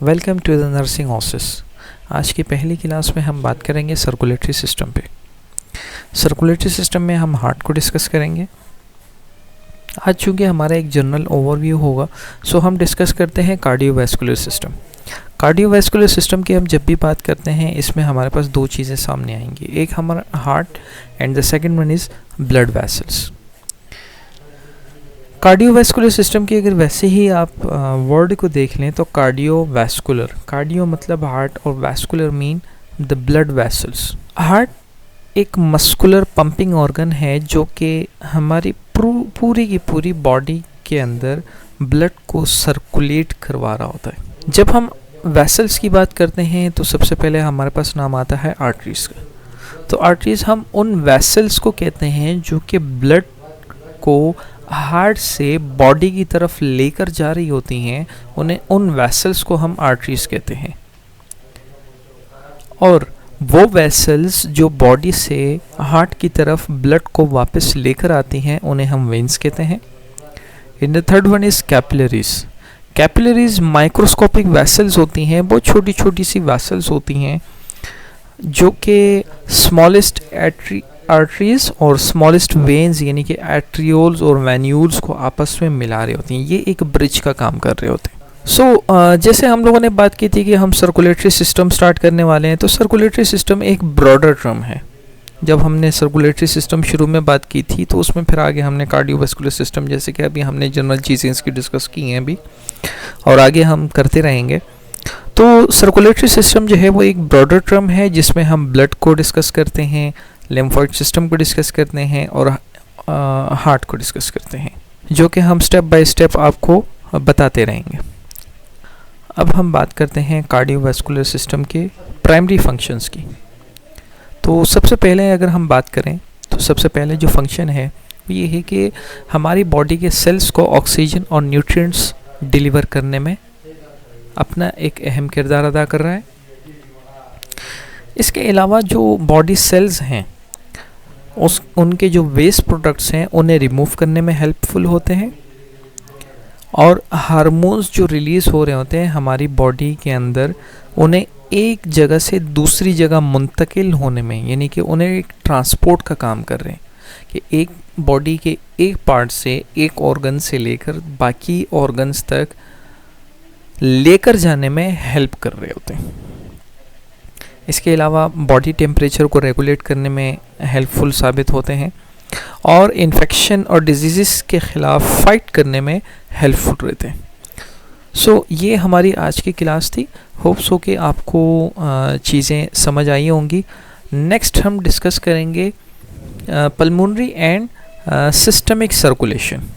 Welcome to the nursing houses. आज की पहली क्लास में हम बात करेंगे सर्कुलेटरी सिस्टम पे। सर्कुलेटरी सिस्टम में हम हार्ट को डिस्कस करेंगे। आज चूँकि हमारा एक जनरल ओवरव्यू होगा, सो हम डिस्कस करते हैं कार्डियोवैस्कुलर सिस्टम। कार्डियोवैस्कुलर सिस्टम की हम जब भी बात करते हैं, इसमें हमारे पास दो चीज़ें सामने आएंगी, एक हमारा heart and the second one is blood vessels. Cardiovascular system की अगर वैसे ही आप वर्ड को देख लें तो कार्डियोवैस्कुलर, कार्डियो मतलब हार्ट और vascular mean the blood vessels. Heart एक मस्कुलर पंपिंग ऑर्गन है जो कि हमारी पूरी की पूरी बॉडी के अंदर ब्लड को सर्कुलेट करवा रहा होता है। जब हम वेसल्स की बात करते हैं तो सबसे पहले हमारे पास नाम आता है आर्टरीज का। तो आर्टरीज हम उन वेसल्स को कहते हैं जो कि ब्लड को हार्ट से बॉडी की तरफ लेकर जा रही होती हैं, उन्हें उन वेसल्स को हम आर्टरीज कहते हैं। और वो वेसल्स जो बॉडी से हार्ट की तरफ ब्लड को वापस लेकर आती हैं, उन्हें हम वेन्स कहते हैं। In the third one is capillaries. Capillaries microscopic vessels होती हैं, बहुत छोटी छोटी सी वेसल्स होती हैं जो कि स्मॉलेस्ट आर्टरीज और स्मॉलेस्ट वेन्स यानी कि एट्रियोल्स और वेन्यूल्स को आपस में मिला रहे होती हैं। ये एक ब्रिज का काम कर रहे होते हैं। सो जैसे हम लोगों ने बात की थी कि हम सर्कुलेटरी सिस्टम स्टार्ट करने वाले हैं, तो सर्कुलेटरी सिस्टम एक ब्रॉडर टर्म है। जब हमने सर्कुलेटरी सिस्टम शुरू में बात की थी तो उसमें फिर आगे हमने कार्डियोवैस्कुलर सिस्टम, जैसे कि अभी हमने जनरल चीज़ें इसकी डिस्कस की हैं अभी और आगे हम करते रहेंगे। तो सर्कुलेटरी सिस्टम जो है वो एक ब्रॉडर टर्म है जिसमें हम ब्लड को डिस्कस करते हैं, लिम्फोइड सिस्टम को डिस्कस करते हैं और हार्ट को डिस्कस करते हैं, जो कि हम स्टेप बाय स्टेप आपको बताते रहेंगे। अब हम बात करते हैं कार्डियोवैस्कुलर सिस्टम के प्राइमरी फंक्शंस की। तो सबसे पहले अगर हम बात करें तो सबसे पहले जो फंक्शन है वो ये है कि हमारी बॉडी के सेल्स को ऑक्सीजन और न्यूट्रिएंट्स डिलीवर करने में अपना एक अहम किरदार अदा कर रहा है। इसके अलावा जो बॉडी सेल्स हैं उनके जो वेस्ट प्रोडक्ट्स हैं उन्हें रिमूव करने में हेल्पफुल होते हैं, और हार्मोन्स जो रिलीज़ हो रहे होते हैं हमारी बॉडी के अंदर, उन्हें एक जगह से दूसरी जगह मुंतकिल होने में, यानी कि उन्हें एक ट्रांसपोर्ट का काम कर रहे हैं कि एक बॉडी के एक पार्ट से, एक ऑर्गन से लेकर बाकी ऑर्गन्स तक लेकर जाने में हेल्प कर रहे होते हैं। इसके अलावा बॉडी टेम्परेचर को रेगुलेट करने में हेल्पफुल साबित होते हैं और इन्फेक्शन और डिजीज़ के ख़िलाफ़ फाइट करने में हेल्पफुल रहते हैं। सो ये हमारी आज की क्लास थी। होप सो कि आपको चीज़ें समझ आई होंगी। नेक्स्ट हम डिस्कस करेंगे पल्मोनरी एंड सिस्टमिक सर्कुलेशन।